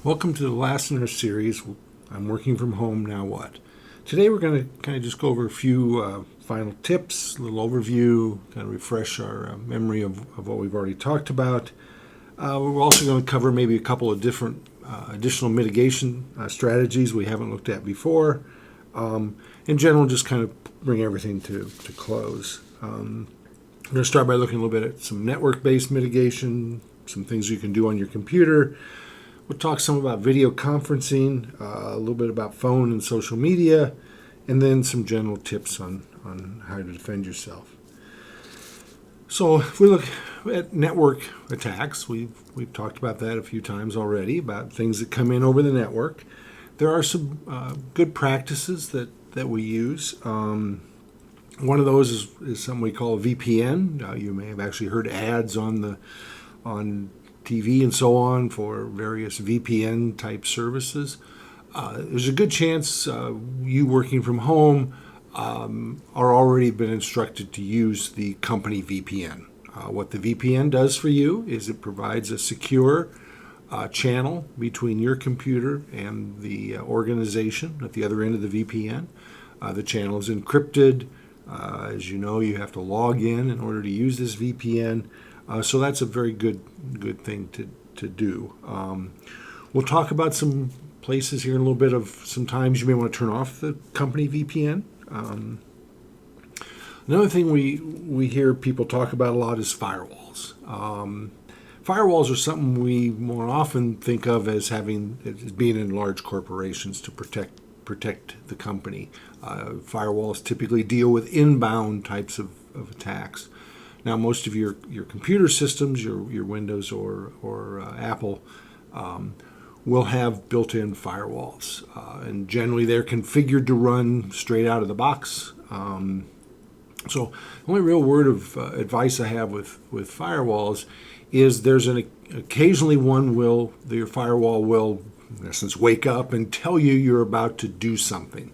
Welcome to the last in our series, I'm Working From Home, Now What? Today we're going to kind of just go over a few final tips, a little overview, kind of refresh our memory of what we've already talked about. We're also going to cover maybe a couple of different additional mitigation strategies we haven't looked at before. In general, just kind of bring everything to close. I'm going to start by looking a little bit at some network-based mitigation, some things you can do on your computer. We'll talk some about video conferencing, a little bit about phone and social media, and then some general tips on how to defend yourself. So if we look at network attacks, we've talked about that a few times already, about things that come in over the network. There are some good practices that we use. One of those is something we call a VPN. You may have actually heard ads on TV and so on for various VPN type services. There's a good chance you working from home are already been instructed to use the company VPN. What the VPN does for you is it provides a secure channel between your computer and the organization at the other end of the VPN. The channel is encrypted. As you know, you have to log in order to use this VPN. So that's a very good thing to do. We'll talk about some places here in a little bit of sometimes you may want to turn off the company VPN. Another thing we hear people talk about a lot is firewalls. Firewalls are something we more often think of as being in large corporations to protect the company. Firewalls typically deal with inbound types of attacks. Now, most of your computer systems, your Windows or Apple, will have built-in firewalls, and generally they're configured to run straight out of the box. So, the only real word of advice I have with firewalls is there's occasionally your firewall will, in essence, wake up and tell you you're about to do something.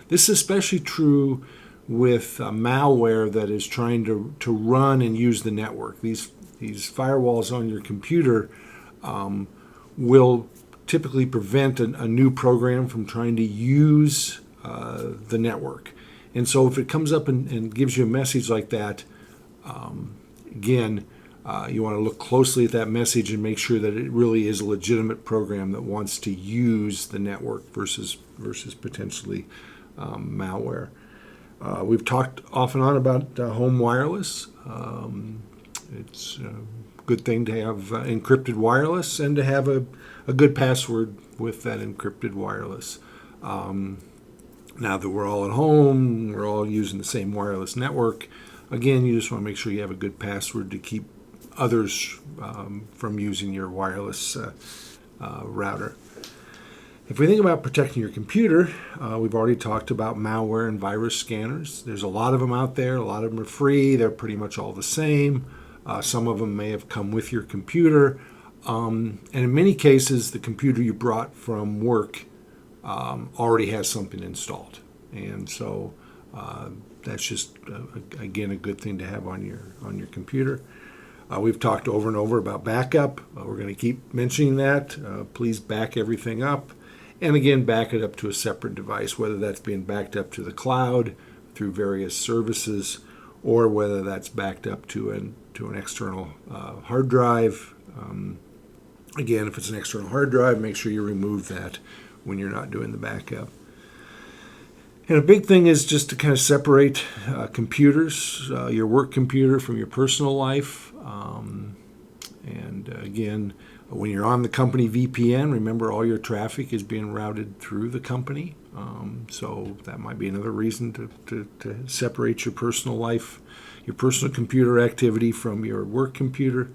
This is especially true with malware that is trying to run and use the network. These firewalls on your computer will typically prevent a new program from trying to use the network. And so if it comes up and gives you a message like that, again, you want to look closely at that message and make sure that it really is a legitimate program that wants to use the network versus potentially malware. We've talked off and on about home wireless. It's a good thing to have encrypted wireless and to have a good password with that encrypted wireless. Now that we're all at home, we're all using the same wireless network. Again, you just want to make sure you have a good password to keep others from using your wireless router. If we think about protecting your computer, we've already talked about malware and virus scanners. There's a lot of them out there. A lot of them are free. They're pretty much all the same. Some of them may have come with your computer. And in many cases, the computer you brought from work already has something installed. And so that's just, again, a good thing to have on your computer. We've talked over and over about backup. We're going to keep mentioning that. Please back everything up. And again, back it up to a separate device, whether that's being backed up to the cloud through various services, or whether that's backed up to an external hard drive. Again, if it's an external hard drive, make sure you remove that when you're not doing the backup. And a big thing is just to kind of separate computers, your work computer from your personal life. And again, when you're on the company VPN, remember all your traffic is being routed through the company. So that might be another reason to separate your personal life, your personal computer activity from your work computer.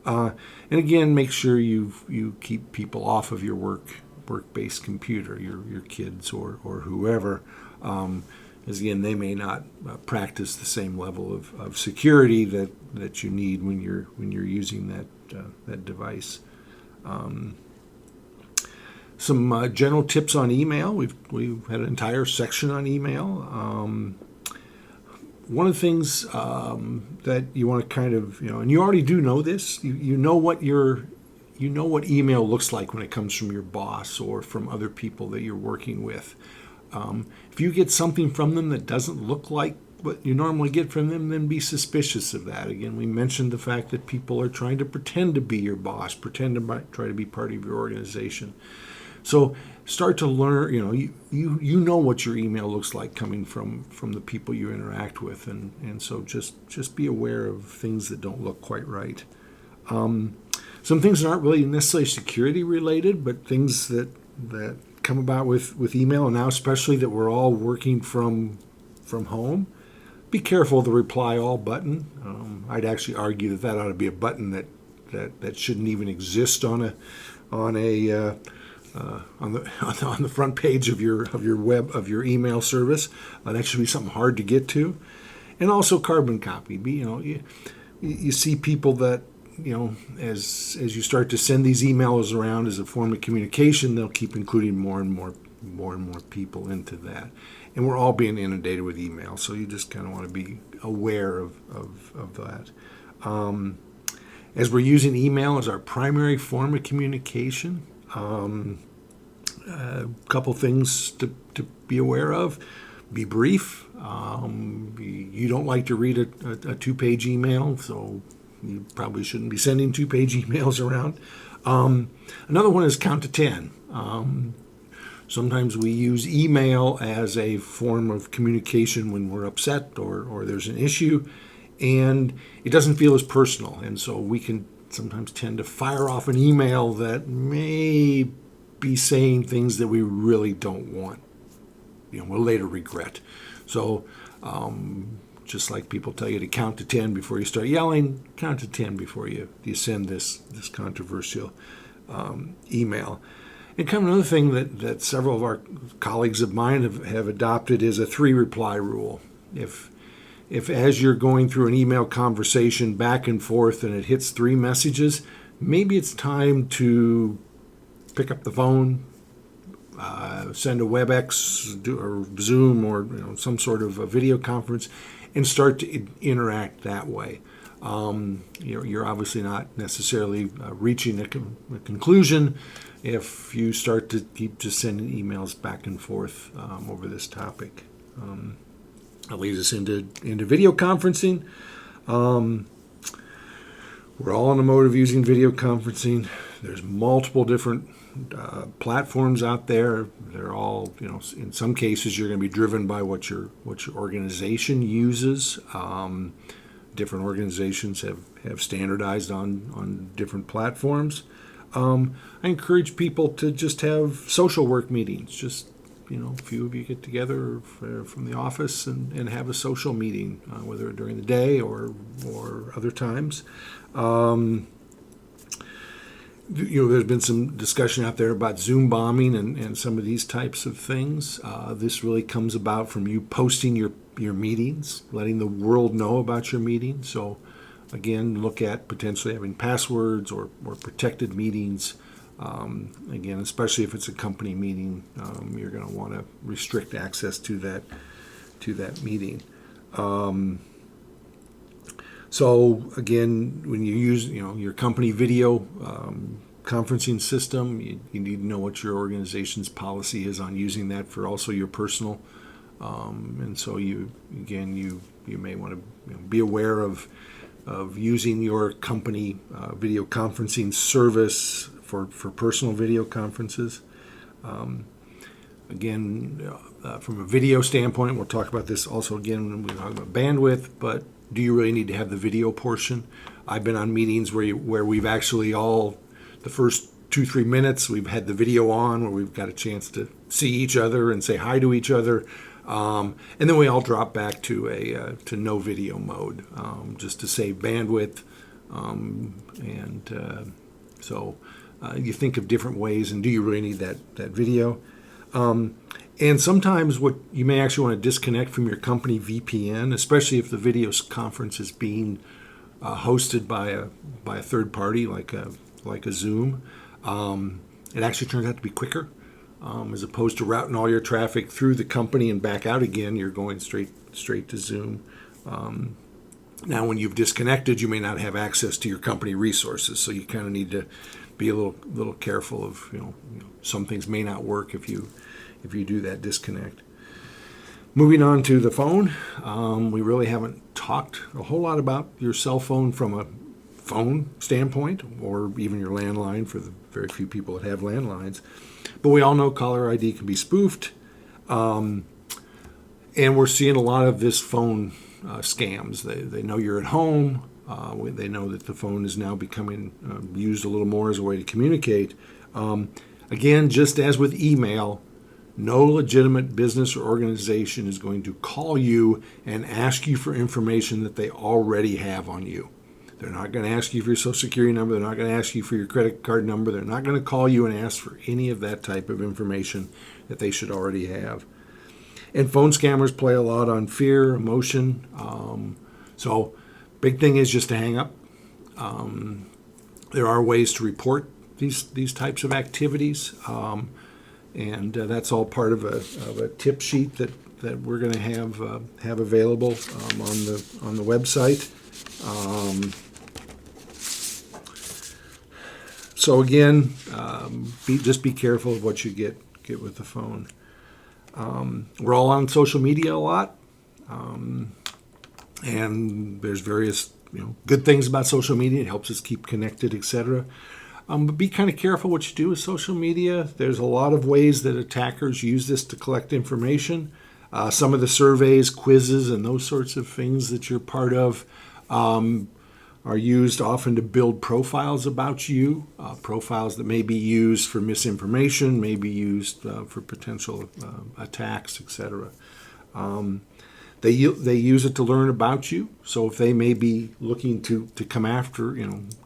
And again, make sure you keep people off of your work-based computer, your kids or whoever. As again, they may not practice the same level of security that you need when you're using that device. Some general tips on email. We've had an entire section on email. One of the things that you want to kind of, and you already do know this. You know what your you know what email looks like when it comes from your boss or from other people that you're working with. If you get something from them that doesn't look like what you normally get from them, then be suspicious of that. Again, we mentioned the fact that people are trying to pretend to be your boss, pretend to try to be part of your organization. So start to learn, you know what your email looks like coming from the people you interact with, and so just be aware of things that don't look quite right. Some things that aren't really necessarily security related, but things that come about with email, and now especially that we're all working from home. Be careful of the reply all button. I'd actually argue that ought to be a button that shouldn't even exist on the front page of your email service. That should be something hard to get to. And also carbon copy. You see people that, as you start to send these emails around as a form of communication, they'll keep including more and more people into that. And we're all being inundated with email, so you just kind of want to be aware of that. As we're using email as our primary form of communication, a couple things to be aware of. Be brief. You don't like to read a two-page email, so you probably shouldn't be sending two-page emails around. Another one is count to 10. Sometimes we use email as a form of communication when we're upset or there's an issue, and it doesn't feel as personal. And so we can sometimes tend to fire off an email that may be saying things that we really don't want. We'll later regret. So just like people tell you to count to 10 before you start yelling, count to 10 before you send this controversial email. And kind of another thing that several of our colleagues of mine have adopted is a 3 reply rule. If as you're going through an email conversation back and forth and it hits 3 messages, maybe it's time to pick up the phone, send a WebEx or Zoom or some sort of a video conference, and start to interact that way. You're obviously not necessarily reaching a conclusion if you start to keep just sending emails back and forth over this topic. That leads us into video conferencing. We're all in the mode of using video conferencing. There's multiple different platforms out there. They're all, in some cases you're going to be driven by what your organization uses. Different organizations have standardized on different platforms. I encourage people to just have social work meetings. Just, a few of you get together from the office and have a social meeting, whether during the day or other times. There's been some discussion out there about Zoom bombing and some of these types of things. This really comes about from you posting your meetings, letting the world know about your meeting. So again, look at potentially having passwords or protected meetings. Again, especially if it's a company meeting, you're going to want to restrict access to that meeting. So again, when you use your company video conferencing system, you need to know what your organization's policy is on using that for also your personal. And so you may want to be aware of using your company video conferencing service for personal video conferences. Again, from a video standpoint, we'll talk about this also again when we talk about bandwidth, but do you really need to have the video portion? I've been on meetings where we've actually the first 2-3 minutes, we've had the video on where we've got a chance to see each other and say hi to each other. And then we all drop back to no video mode, just to save bandwidth. So you think of different ways, and do you really need that video? And sometimes what you may actually want to disconnect from your company VPN, especially if the video conference is being hosted by a third party like a Zoom. It actually turns out to be quicker. As opposed to routing all your traffic through the company and back out again, you're going straight to Zoom. Now, when you've disconnected, you may not have access to your company resources, so you kind of need to be a little careful of some things may not work if you do that disconnect. Moving on to the phone, we really haven't talked a whole lot about your cell phone from a phone standpoint, or even your landline for the very few people that have landlines. But we all know caller ID can be spoofed, and we're seeing a lot of this phone scams. They know you're at home. They know that the phone is now becoming used a little more as a way to communicate. Again, just as with email, no legitimate business or organization is going to call you and ask you for information that they already have on you. They're not going to ask you for your social security number. They're not going to ask you for your credit card number. They're not going to call you and ask for any of that type of information that they should already have. And phone scammers play a lot on fear, emotion. So big thing is just to hang up. There are ways to report these types of activities. And that's all part of a tip sheet that we're going to have available on the website. So again, just be careful of what you get with the phone. We're all on social media a lot, and there's various good things about social media. It helps us keep connected, etc. But be kind of careful what you do with social media. There's a lot of ways that attackers use this to collect information. Some of the surveys, quizzes, and those sorts of things that you're part of are used often to build profiles about you, profiles that may be used for misinformation, may be used for potential attacks, etc. They use it to learn about you. So if they may be looking to come after,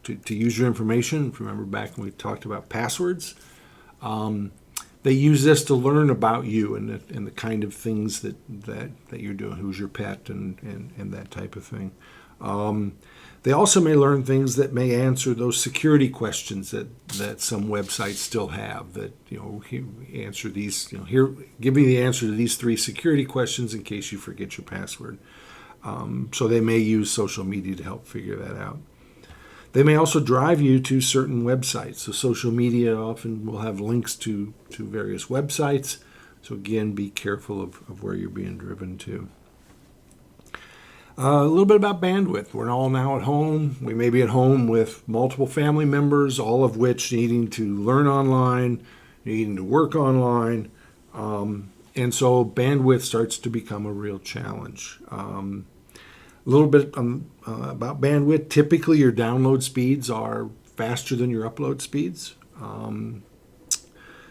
to use your information, remember back when we talked about passwords, they use this to learn about you and the kind of things that you're doing, who's your pet, and that type of thing. They also may learn things that may answer those security questions that some websites still have. That answer these. Here, give me the answer to these 3 security questions in case you forget your password. So they may use social media to help figure that out. They may also drive you to certain websites. So social media often will have links to various websites. So again, be careful of where you're being driven to. A little bit about bandwidth. We're all now at home. We may be at home with multiple family members, all of which needing to learn online, needing to work online. And so bandwidth starts to become a real challenge. A little bit about bandwidth. Typically, your download speeds are faster than your upload speeds.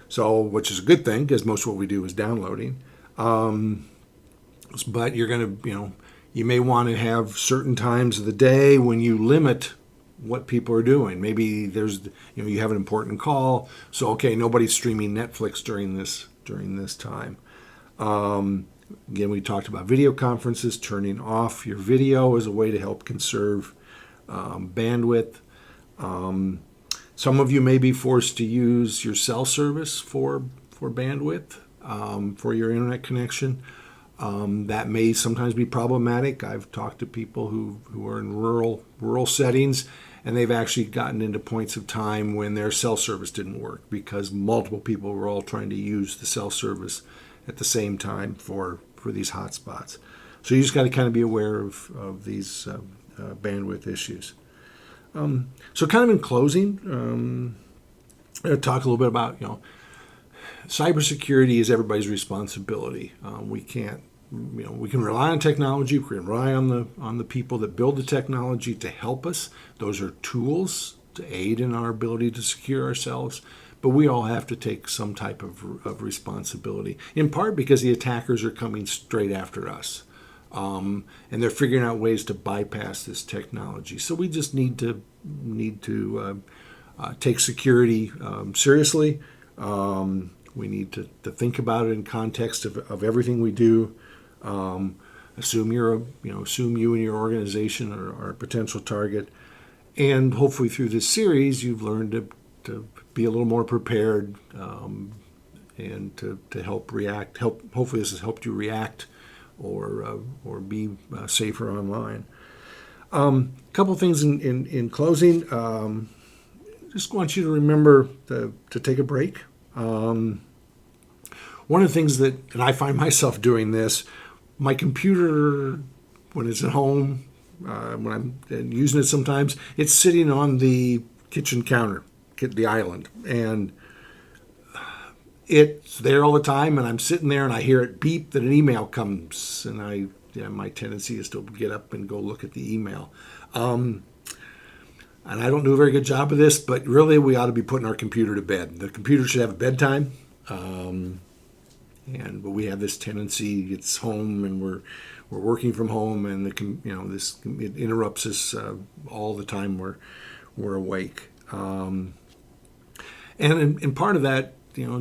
So, which is a good thing because most of what we do is downloading. But you're going to, you may want to have certain times of the day when you limit what people are doing. Maybe there's, you have an important call. So, okay, nobody's streaming Netflix during this time. Again, we talked about video conferences. Turning off your video is a way to help conserve bandwidth. Some of you may be forced to use your cell service for bandwidth for your internet connection. That may sometimes be problematic. I've talked to people who are in rural settings, and they've actually gotten into points of time when their cell service didn't work because multiple people were all trying to use the cell service at the same time for these hotspots. So you just got to kind of be aware of these bandwidth issues. So kind of in closing, I'm going to talk a little bit about, cybersecurity is everybody's responsibility. We can't, we can rely on technology. We can rely on the people that build the technology to help us. Those are tools to aid in our ability to secure ourselves. But we all have to take some type of responsibility, in part because the attackers are coming straight after us. And they're figuring out ways to bypass this technology. So we just need to take security seriously. We need to think about it in context of everything we do. Assume you and your organization are a potential target, and hopefully through this series you've learned to be a little more prepared and to help react. Hopefully this has helped you react or be safer online. A couple things in closing. just want you to remember to take a break. One of the things and I find myself doing this, my computer, when it's at home, when I'm using it sometimes, it's sitting on the kitchen counter, the island, and it's there all the time, and I'm sitting there and I hear it beep that an email comes, and my tendency is to get up and go look at the email. And I don't do a very good job of this, but really we ought to be putting our computer to bed. The computer should have a bedtime, but we have this tendency. It's home, and we're working from home, and it interrupts us all the time we're awake. And part of that,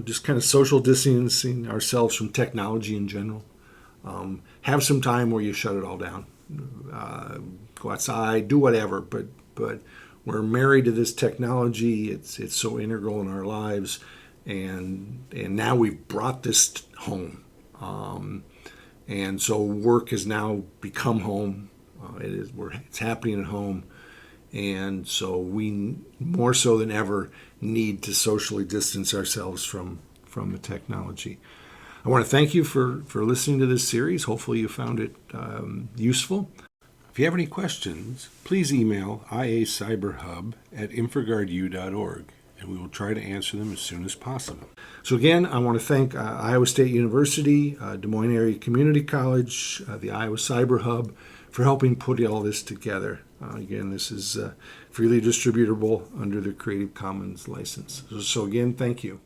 just kind of social distancing ourselves from technology in general. Have some time where you shut it all down. Go outside, do whatever, but we're married to this technology. It's so integral in our lives, and now we've brought this home, and so work has now become home. It's happening at home, and so we more so than ever need to socially distance ourselves from the technology. I want to thank you for listening to this series. Hopefully you found it useful. If you have any questions, please email iacyberhub@infraguardu.org, and we will try to answer them as soon as possible. So again, I want to thank Iowa State University, Des Moines Area Community College, the Iowa Cyber Hub, for helping put all this together. Again, this is freely distributable under the Creative Commons license. So again, thank you.